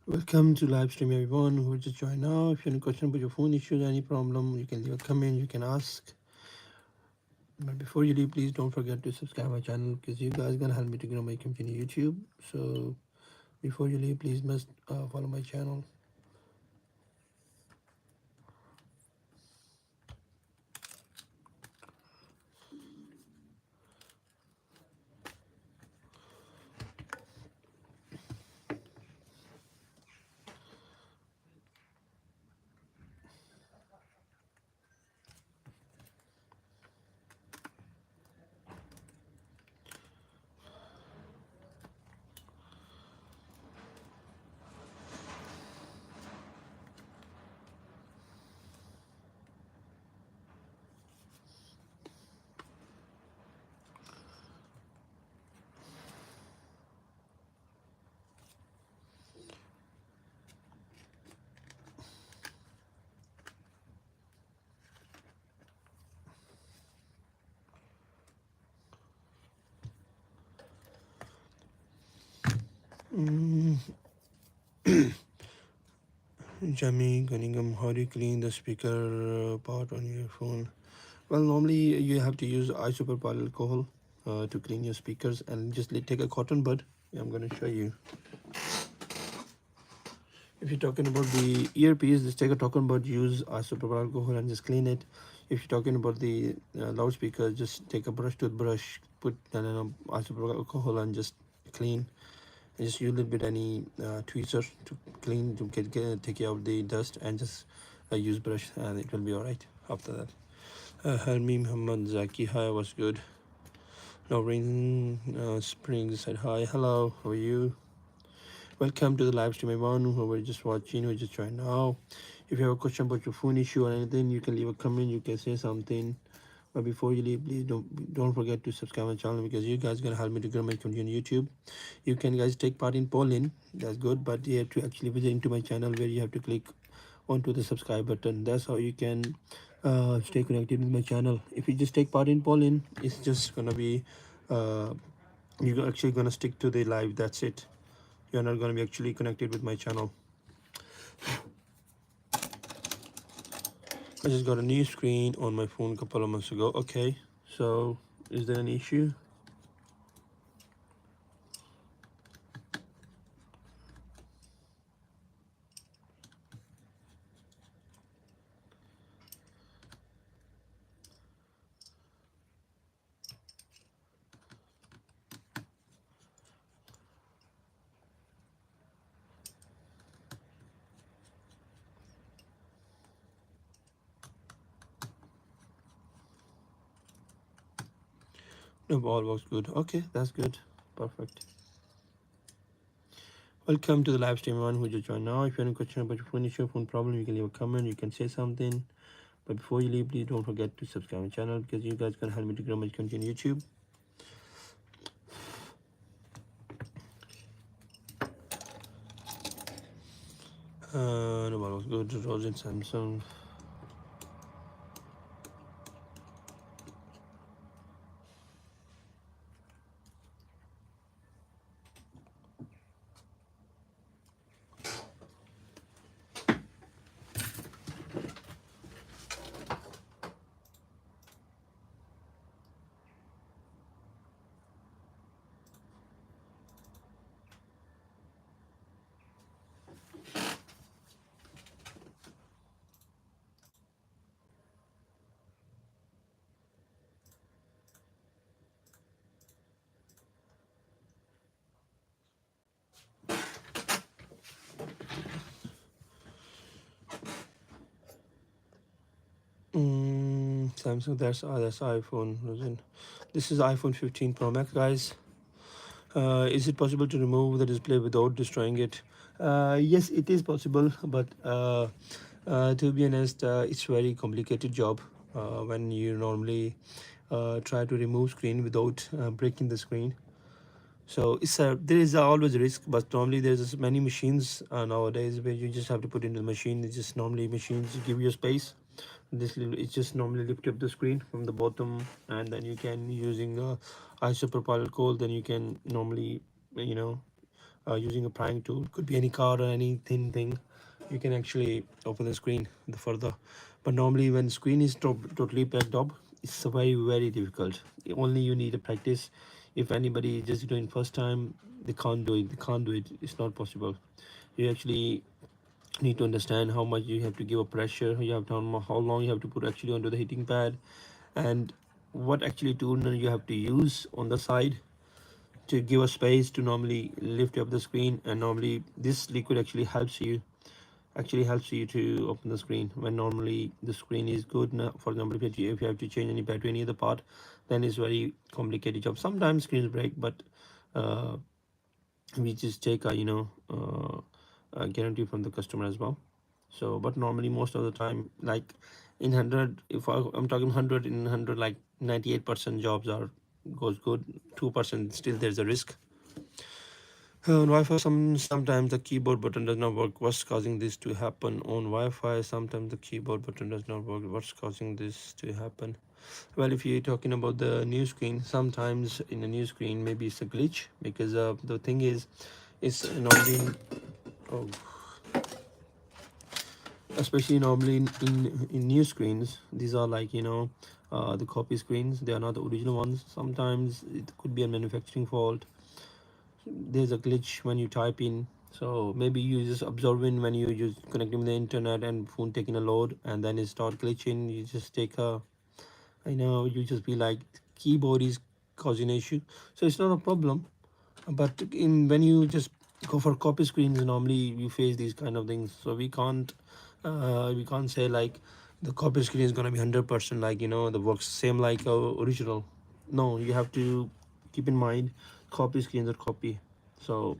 Welcome to live stream, everyone who just joined now. If you have any question about your phone issues, any problem, you can leave a comment, you can ask. But before you leave, please don't forget to subscribe my channel because you guys gonna help me to grow my community on YouTube. So before you leave, please must follow my channel. Jamie Cunningham, how do you clean the speaker part on your phone? Well, normally you have to use isopropyl alcohol to clean your speakers, and just take a cotton bud. I'm gonna show you. If you're talking about the earpiece, just take a talking about use isopropyl alcohol and just clean it. If you're talking about the loudspeaker, just take a toothbrush, put isopropyl alcohol and just clean. And just use a little bit any tweezer to clean to take out the dust, and just use brush and it will be all right after that. Helmi Muhammad Zaki, hi, was good. Noreen Springs said hi, hello, how are you? Welcome to the live stream, everyone who are just watching, who just joined now. If you have a question about your phone issue or anything, you can leave a comment, you can say something. But before you leave, please don't forget to subscribe my channel because you guys gonna help me to grow my community on YouTube. You can guys take part in polling, that's good, but you have to actually visit into my channel where you have to click onto the subscribe button. That's how you can stay connected with my channel. If you just take part in polling, it's just gonna be you're actually gonna stick to the live, that's it. You're not going to be actually connected with my channel. I just got a new screen on my phone a couple of months ago. Okay, so is there an issue? No, all works good. Okay, that's good. Perfect. Welcome to the live stream, everyone who just joined now. If you have any question about your phone issue, phone problem, you can leave a comment, you can say something. But before you leave, please don't forget to subscribe my channel because you guys can help me to grow my content on YouTube. No, all was good. Rose and Samsung. Samsung, that's iPhone. This is iPhone 15 Pro Max, guys. Is it possible to remove the display without destroying it? Yes, it is possible, but to be honest, it's very complicated job when you normally try to remove screen without breaking the screen. So there is always a risk, but normally there's many machines nowadays where you just have to put into the machine. It's just normally machines give you space. It's just normally lift up the screen from the bottom, and then you can using isopropyl alcohol. Then you can normally, you know, using a prying tool, could be any card or any thin thing, you can actually open the screen the further. But normally when screen is totally packed up, it's very difficult. Only you need a practice. If anybody is just doing first time, they can't do it, it's not possible. You actually need to understand how much you have to give a pressure, you have to how long you have to put actually onto the heating pad, and what actually tool you have to use on the side to give a space to normally lift up the screen. And normally this liquid actually helps you to open the screen when normally the screen is good. Now, for example, if you have to change any battery, any other part, then it's very complicated job. Sometimes screens break, but uh, we just take a guarantee from the customer as well. So but normally most of the time, like in 100, if I'm talking 100, in 100, like 98% jobs are goes good. 2% still there's a risk. On Wi-Fi, sometimes the keyboard button does not work. What's causing this to happen? On Wi-Fi, sometimes the keyboard button does not work. What's causing this to happen? Well, if you're talking about the new screen, sometimes in the new screen, maybe it's a glitch, because the thing is, it's normally, oh, especially normally in new screens, these are like, the copy screens. They are not the original ones. Sometimes it could be a manufacturing fault. There's a glitch when you type in, so maybe you just observing when you just connecting with the internet and phone taking a load, and then it start glitching. You just take a, I know, you just be like, keyboard is causing issue. So it's not a problem. But in when you just go for copy screens, normally you face these kind of things. So we can't say like the copy screen is gonna be 100% like, the works same like original. No, you have to keep in mind, copy screens are copy. So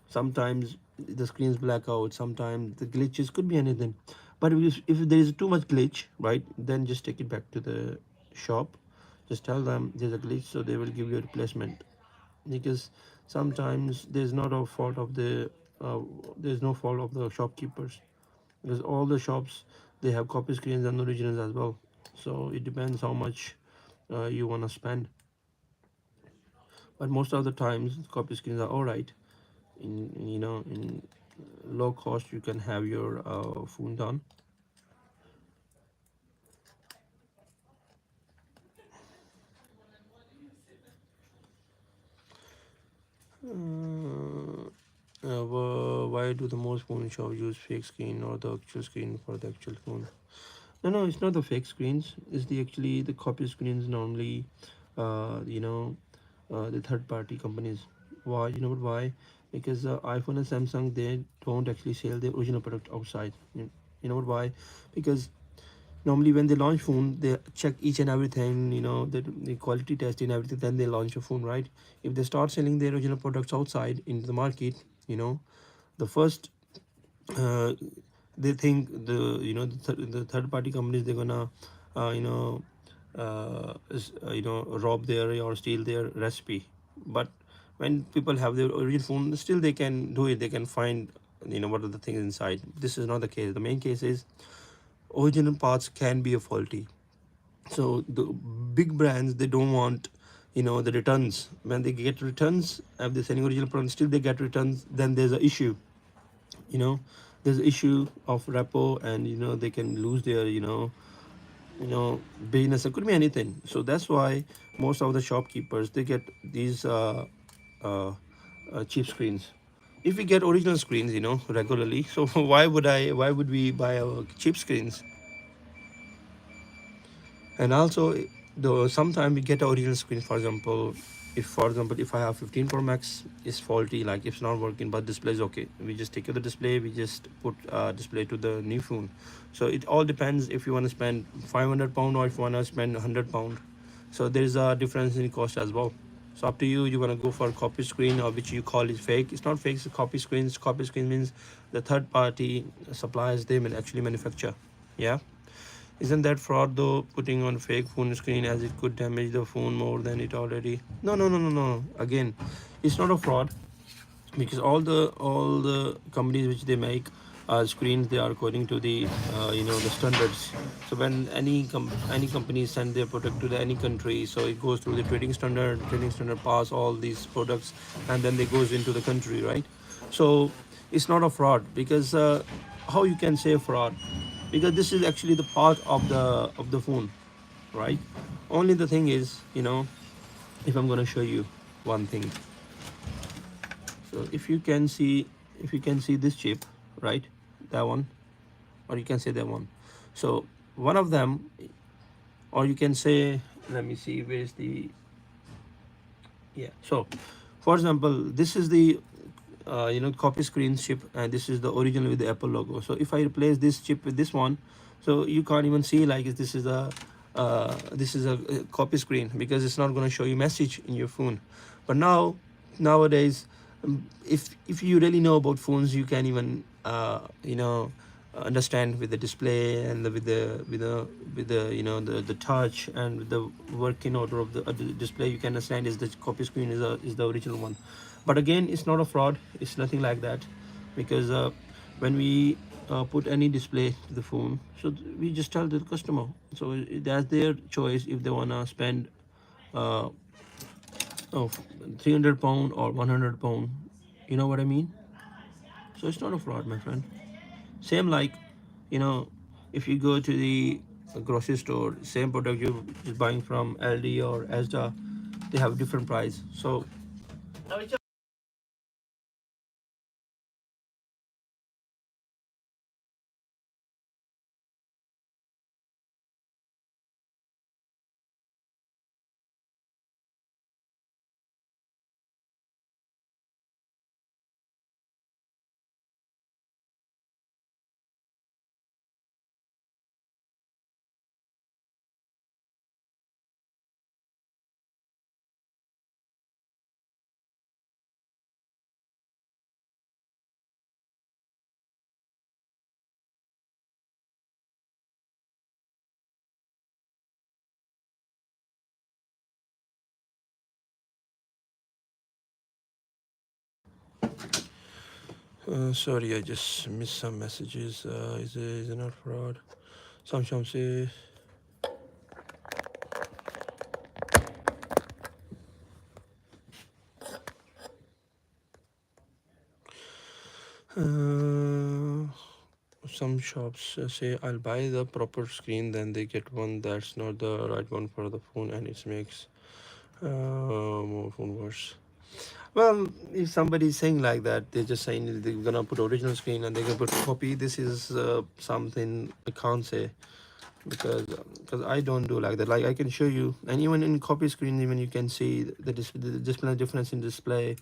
sometimes the screens black out, sometimes the glitches could be anything. But if there is too much glitch, right, then just take it back to the shop. Just tell them there's a glitch, so they will give you a replacement. Because sometimes uh, there's no fault of the shopkeepers, because all the shops, they have copy screens and originals as well. So it depends how much you want to spend. But most of the times copy screens are all right. In low cost, you can have your phone done. Why do the most phone shops use fake screen or the actual screen for the actual phone? No, it's not the fake screens. It's the copy screens normally. The third party companies. Why? You know what? Why? Because iPhone and Samsung, they don't actually sell their original product outside. You know what? Why? Because normally when they launch phone, they check each and everything. The quality test and everything. Then they launch a phone, right? If they start selling their original products outside into the market, the first uh, they think the third party companies, they're gonna uh, you know rob their or steal their recipe. But when people have their original phone, still they can do it. They can find what are the things inside. This is not the case. The main case is original parts can be a faulty. So the big brands, they don't want the returns. When they get returns, if they're selling original products, still they get returns, then there's an issue. you know there's an issue of repo, and they can lose their business. It could be anything. So that's why most of the shopkeepers, they get these uh, cheap screens. If we get original screens regularly, so why would we buy our cheap screens? And also, the sometimes we get a original screen. For example, if I have 15 Pro Max is faulty, like it's not working, but display is okay, we just take out the display, we just put display to the new phone. So it all depends if you want to spend 500 pound or if you want to spend 100 pound. So there is a difference in cost as well. So up to you, you want to go for copy screen, or which you call is fake. It's not fake, it's copy screens. Copy screen means the third party suppliers, they will actually manufacture. Yeah. Isn't that fraud though, putting on fake phone screen, as it could damage the phone more than it already? No, no, no, no, no. Again, it's not a fraud, because all the companies which they make screens, they are according to the the standards. So when any company send their product to any country, so it goes through the trading standard pass all these products, and then they goes into the country, right? So it's not a fraud, because how you can say fraud, because this is actually the part of the phone, right? Only the thing is, if I'm going to show you one thing. So if you can see this chip, right, that one, or you can say that one. So one of them, or you can say, let me see, where's the, yeah. So for example, this is the copy screen chip, and this is the original with the Apple logo. So if I replace this chip with this one, so you can't even see like this is a copy screen, because it's not going to show you message in your phone. But nowadays, if you really know about phones, you can even understand with the display, and with the the touch, and with the working order of the display, you can understand is the copy screen is the original one. But again, it's not a fraud, it's nothing like that, because when we put any display to the phone, so we just tell the customer, so that's their choice if they want to spend uh, oh, 300 pound or 100 pound, you know what I mean. So it's not a fraud, my friend. Same like, you know if you go to the grocery store, same product you're buying from LD or Asda, they have a different price. So sorry, I just missed some messages. Is it not fraud? Some say, uh, some shops say I'll buy the proper screen, then they get one that's not the right one for the phone, and it makes more phone worse. Well, if somebody is saying like that, they're just saying they're gonna put original screen and they're gonna put copy. This is something I can't say, because I don't do like that. Like, I can show you, and even in copy screen, even you can see the display difference in display,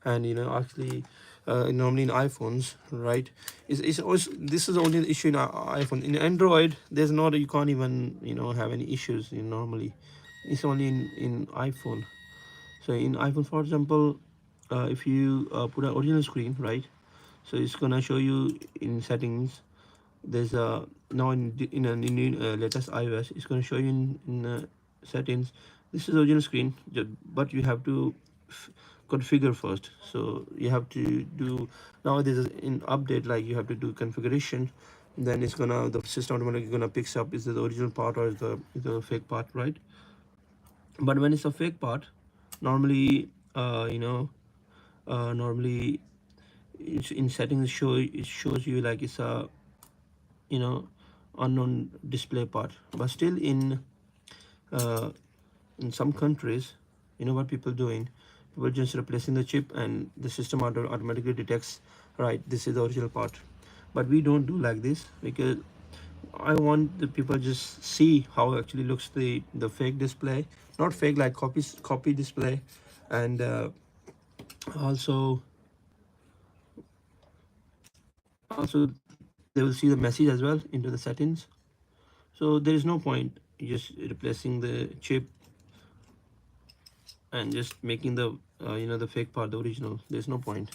and actually. Normally in iPhones, right? It's always, this is only the issue in iPhone. In Android, there's not, you can't even have any issues normally. It's only in iPhone. So in iPhone, for example, if you put an original screen, right? So it's gonna show you in settings. There's a now in latest iOS, it's gonna show you in settings. This is original screen, but you have to configure first. So you have to do, now this is in update, like you have to do configuration. Then it's gonna, the system automatically gonna picks up is the original part or is the fake part, right? But when it's a fake part, normally normally it's in settings, it shows you like it's a you know unknown display part. But still uh, in some countries, what people doing, people just replacing the chip, and the system automatically detects, right, this is the original part. But we don't do like this, because I want the people just see how actually looks the fake display, not fake like copy display. And also also they will see the message as well into the settings. So there is no point just replacing the chip and just making the the fake part the original. There's no point.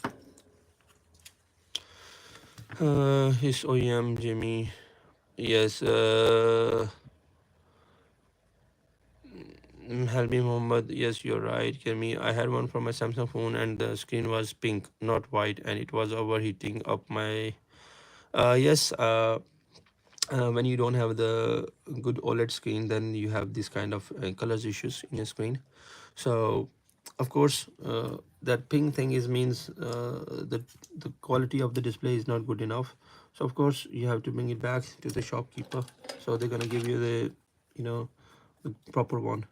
His OEM Jimmy. Yes. Helmi Mohammed. Yes, you're right. Kermi, I had one from my Samsung phone, and the screen was pink, not white, and it was overheating up my Yes, when you don't have the good OLED screen, then you have this kind of colors issues in your screen. So of course, that ping thing is means that the quality of the display is not good enough. So of course you have to bring it back to the shopkeeper, so they're gonna give you the, you know, the proper one.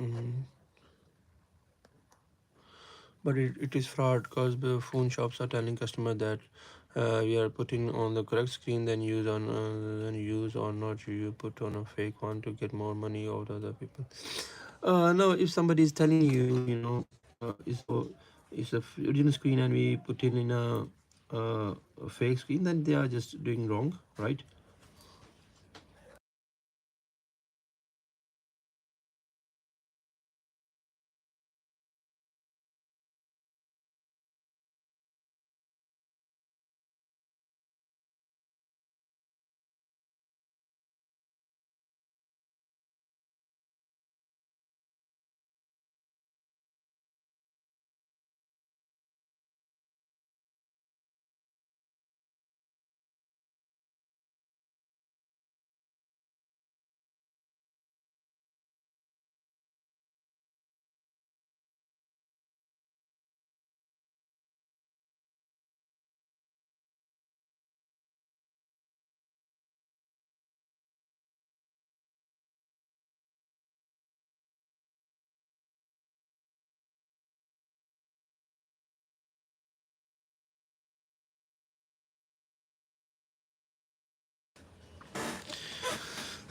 Mhm. But it is fraud, because the phone shops are telling customer that we are putting on the correct screen, then use or not you put on a fake one to get more money out of the people. No, if somebody is telling you, you know, it's a original screen and we put it in a fake screen, then they are just doing wrong, right?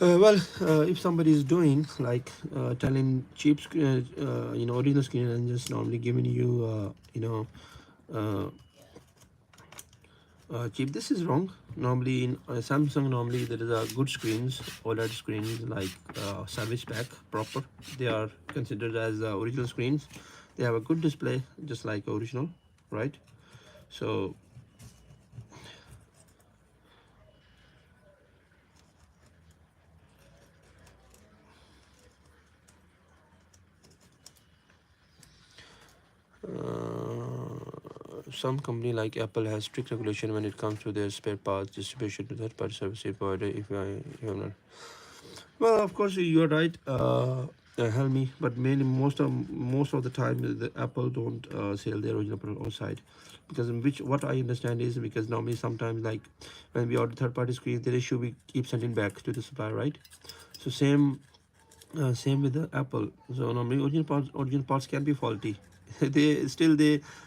If somebody is doing like telling cheap, you know, original screen and just normally giving you, uh, cheap, this is wrong. Normally in Samsung, normally there is a good screens, OLED screens like service pack proper. They are considered as original screens. They have a good display, just like original, right? So some company like Apple has strict regulation when it comes to their spare parts distribution to third-party service provider. If you have not. Well, of course you are right, Helmi. But mainly most of the time the Apple don't sell their original product outside, because in which what I understand is because normally sometimes like when we order third-party screens, there issue we keep sending back to the supplier, right? So same with the Apple. So normally original parts can be faulty. They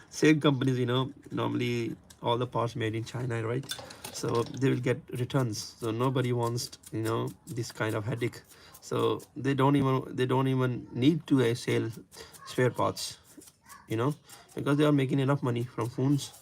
same companies, you know, normally all the parts made in China, right? So they will get returns. So nobody wants, you know, this kind of headache. So they don't even need to sell spare parts, you know, because they are making enough money from phones.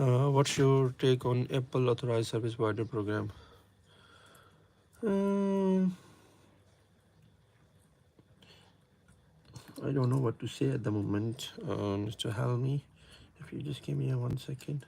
What's your take on Apple authorized service provider program? Um, I don't know what to say at the moment, Mr. Helmi. If you just give me a 1 second.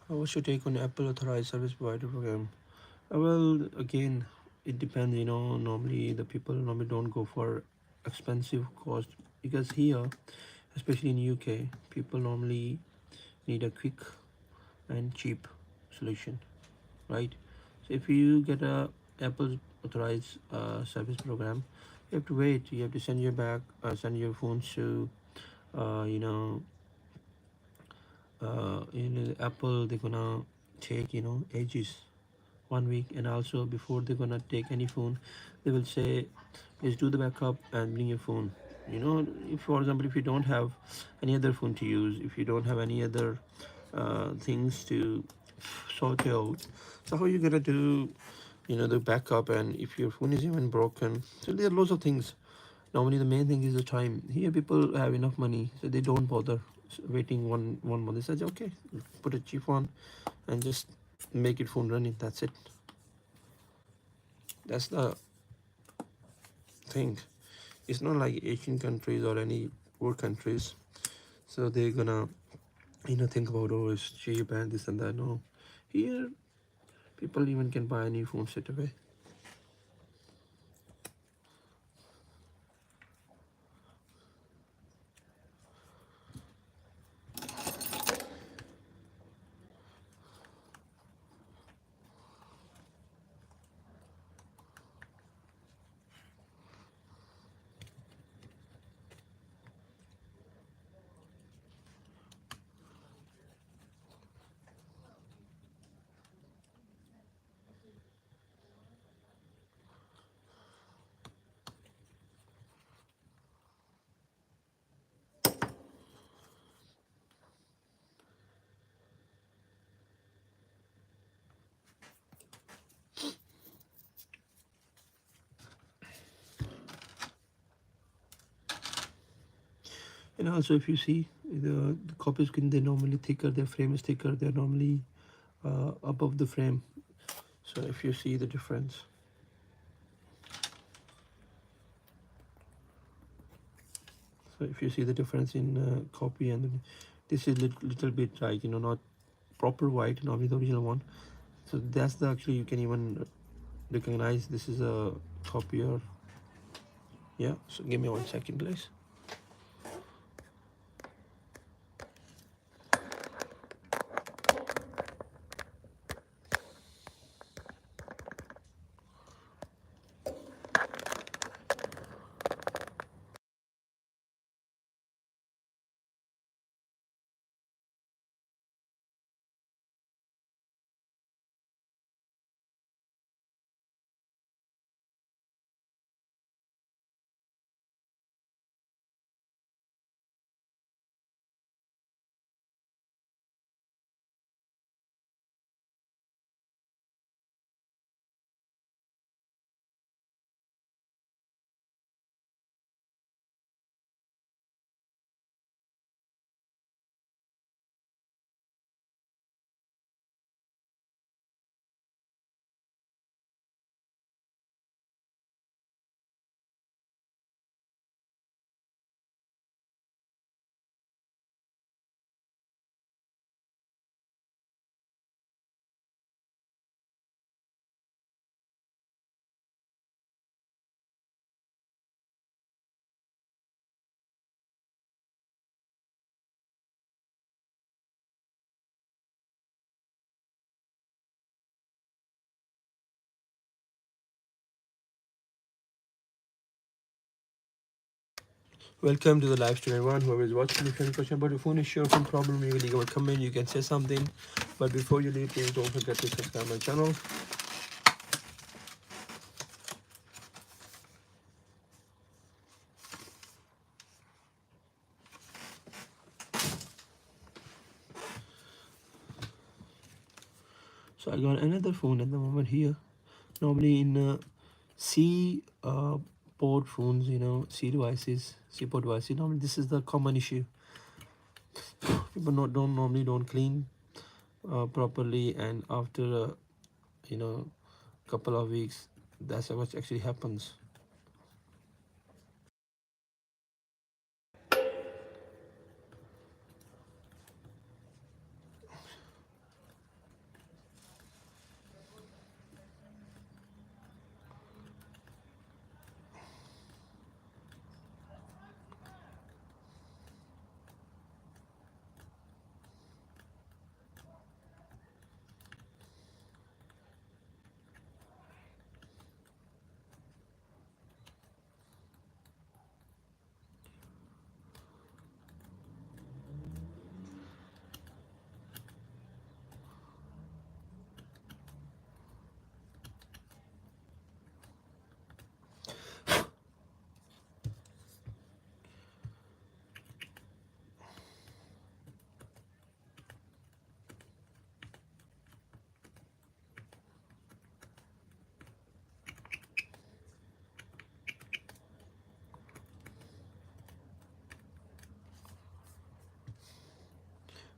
What's your take on Apple authorized service provider program? Well, again, it depends. Normally the people normally don't go for expensive cost because here, especially in UK, people normally need a quick and cheap solution, right? So if you get a Apple authorized service program, you have to wait. You have to send your phones to, uh, you know, Apple. They're gonna take ages, 1 week, and also before they're gonna take any phone, they will say, "Please do the backup and bring your phone." If for example, if you don't have any other phone to use, if you don't have any other things to sort out, so how are you gonna do the backup? And if your phone is even broken, so there are lots of things. Normally the main thing is the time. Here people have enough money, so they don't bother waiting one month. They say, okay, put a chip on and just make it phone running. That's it. That's the thing. It's not like Asian countries or any poor countries, so they're gonna think about, oh, it's cheap and this and that. No, here people even can buy a new phone straight away. And also, if you see the copy screen, they're normally thicker. Their frame is thicker. They're normally above the frame. So if you see the difference, so if you see the difference in copy and this is little bit like not proper white, normally the original one. So that's the actually you can even recognize this is a copy. Or yeah. So give me 1 second, please. Welcome to the live stream, everyone. Whoever is watching, if you have any question about your phone issue or phone problem, you can leave a comment, you can say something. But before you leave, please don't forget to subscribe my channel. So I got another phone at the moment here. Normally in C port phones, C devices, C port devices. Normally this is the common issue. People don't clean properly, and after couple of weeks, that's what actually happens.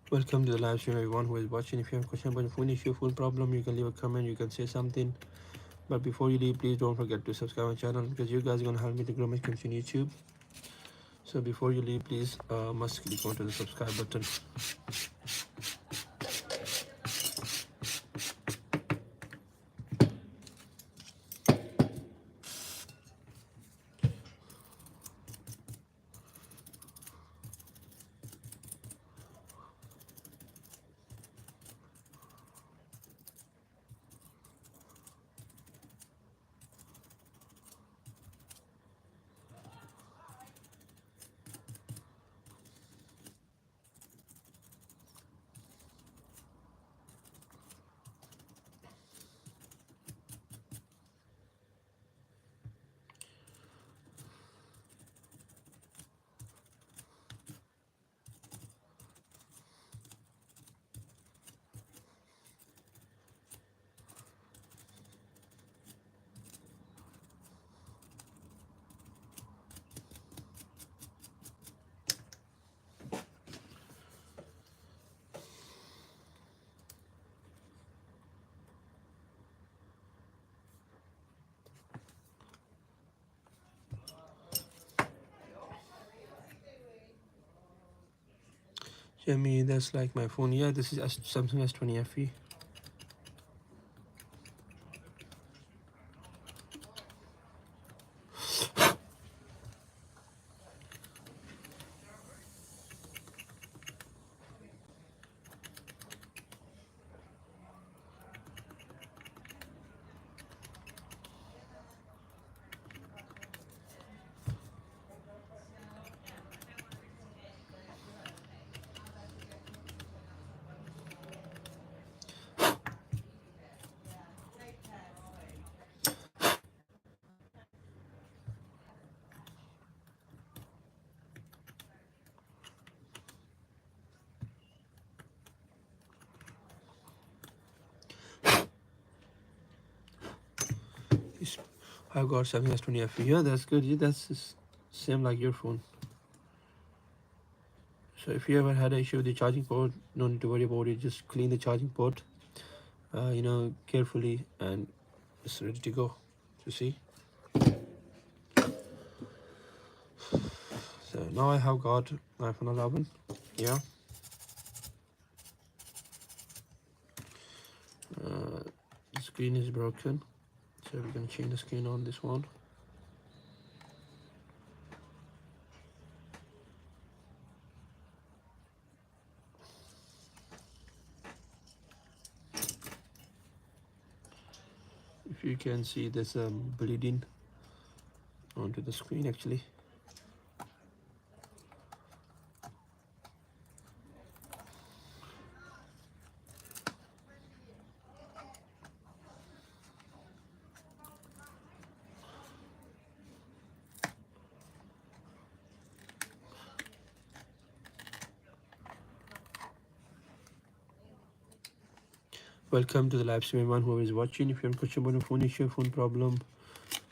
Welcome to the live stream, everyone who is watching. If you have a question about your phone issue, phone problem, you can leave a comment, you can say something. But before you leave, please don't forget to subscribe my channel, because you guys are gonna help me to grow my community on YouTube. So before you leave, please must click onto the subscribe button. Jamie, that's like my phone. Yeah, this is Samsung S20 FE. I've got Samsung S20 FE. Yeah, that's good. Yeah, that's same like your phone. So if you ever had an issue with the charging port, no need to worry about it. Just clean the charging port, carefully, and it's ready to go. You see. So now I have got iPhone 11. Yeah. The screen is broken, so we're gonna change the screen on this one. If you can see, there's bleeding onto the screen actually. welcome to the live stream, everyone who is watching. If you have a question about a phone issue, phone problem,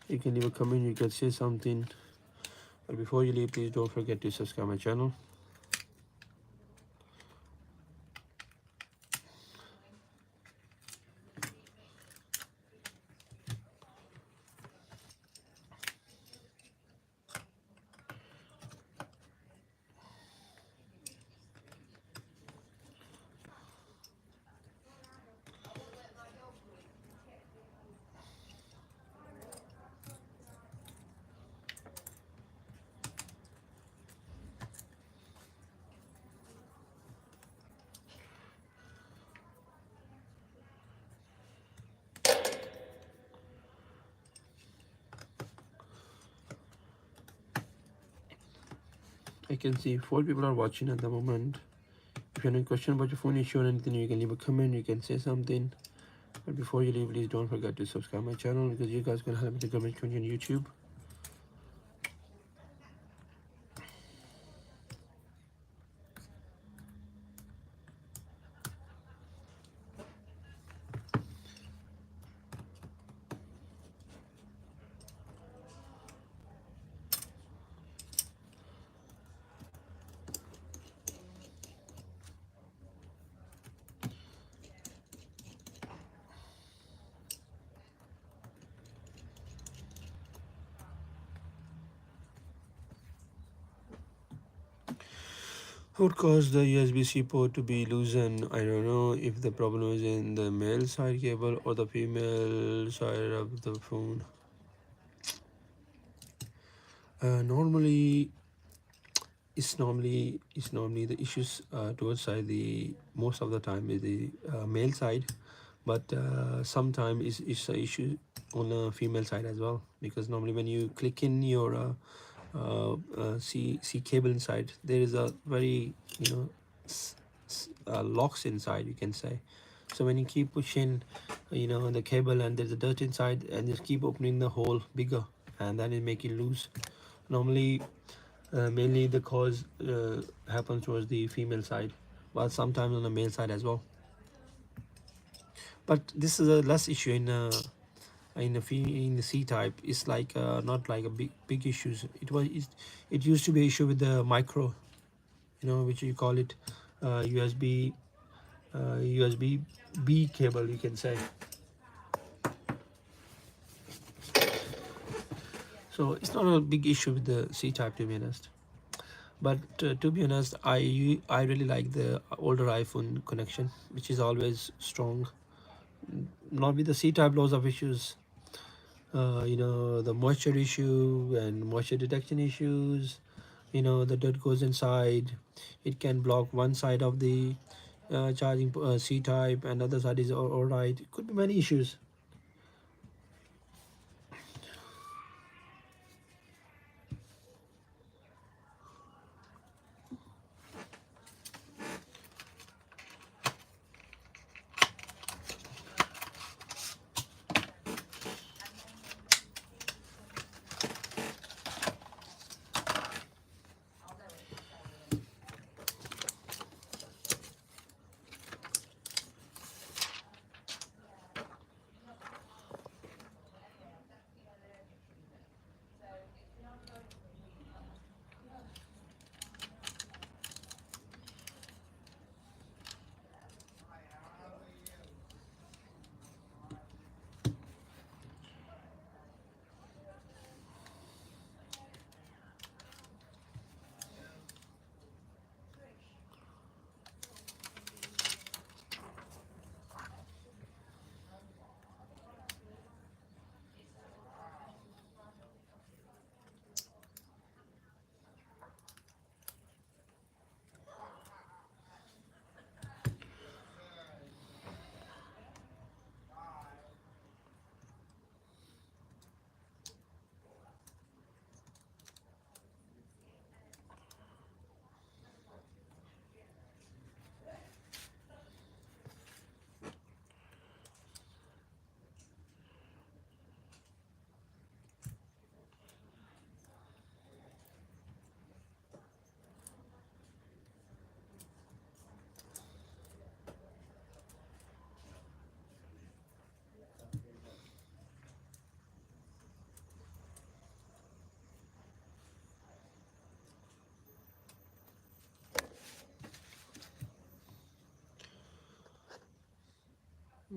you can leave a comment, you can say something. But before you leave, please don't forget to subscribe my channel. I can see 4 people are watching at the moment. If you have any question about your phone issue or anything, you can leave a comment, you can say something. But before you leave, please don't forget to subscribe my channel, because you guys can help me to grow my content on YouTube. What caused the USB-C port to be loosened? I don't know if the problem is in the male side cable or the female side of the phone. Normally it's normally the issues towards side, the most of the time is the male side, but sometimes it's a issue on the female side as well, because normally when you click in your C cable inside, there is a very, locks inside, you can say. So when you keep pushing, the cable, and there's a dirt inside, and just keep opening the hole bigger, and then it make it loose. Normally, mainly the cause happens towards the female side, but sometimes on the male side as well. But this is a less issue in the C type. It's like not like a big issues. It used to be issue with the micro, which you call it USB B cable, you can say. So it's not a big issue with the C type, to be honest. But to be honest, I really like the older iPhone connection, which is always strong. Not with the C type, lots of issues. The moisture issue and moisture detection issues. The dirt goes inside. It can block one side of the charging C type, and other side is all right. It could be many issues.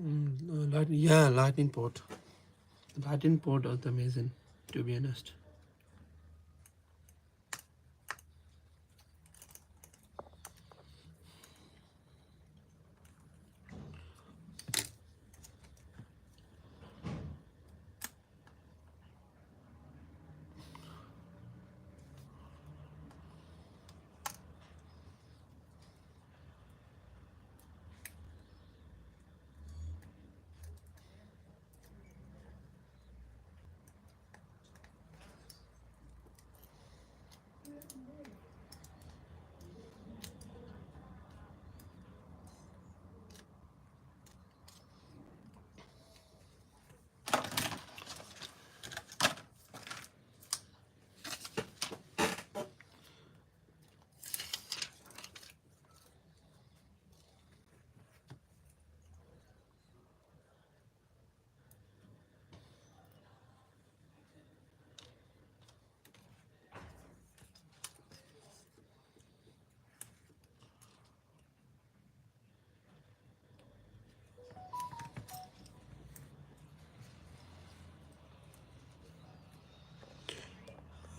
Lightning, yeah, lightning port. The lightning port is amazing, to be honest.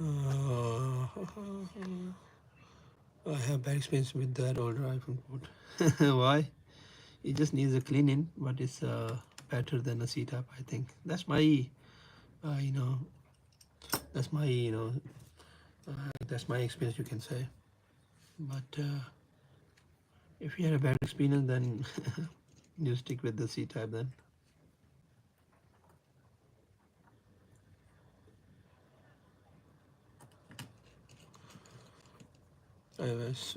Uh, I have bad experience with that older iPhone port. Why? It just needs a cleaning, but it's better than a C type. I think that's my, you know, that's my, that's my experience. You can say, but if you had a bad experience, then you stick with the C type. Then I was.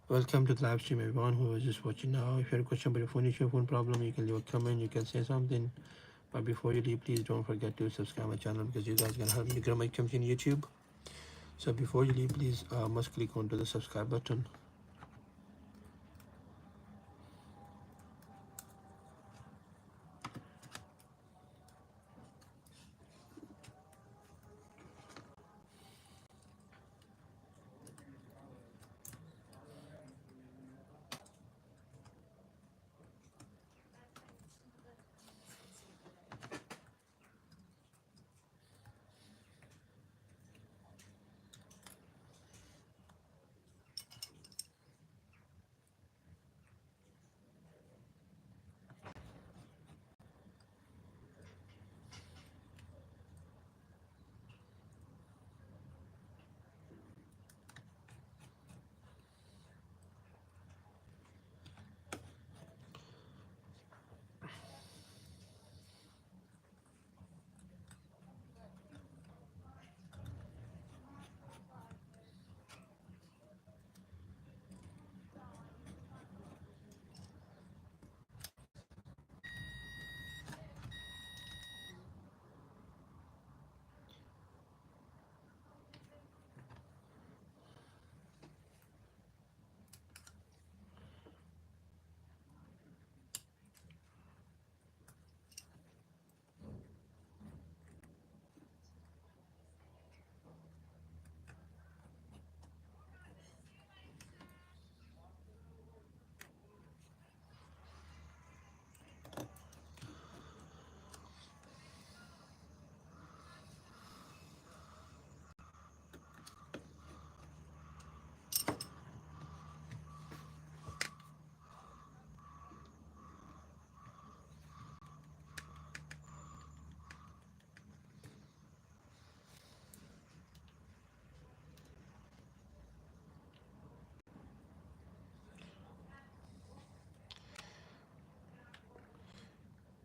Welcome to the live stream, everyone who is just watching now. If you have a question about your phone issue, phone problem, you can leave a comment, you can say something. But before you leave, please don't forget to subscribe my channel because you guys are gonna help me grow my community in YouTube. So before you leave, please must click onto the subscribe button.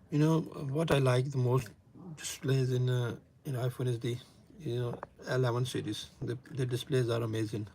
You know what I like the most displays in iPhone is the 11 series. The displays are amazing.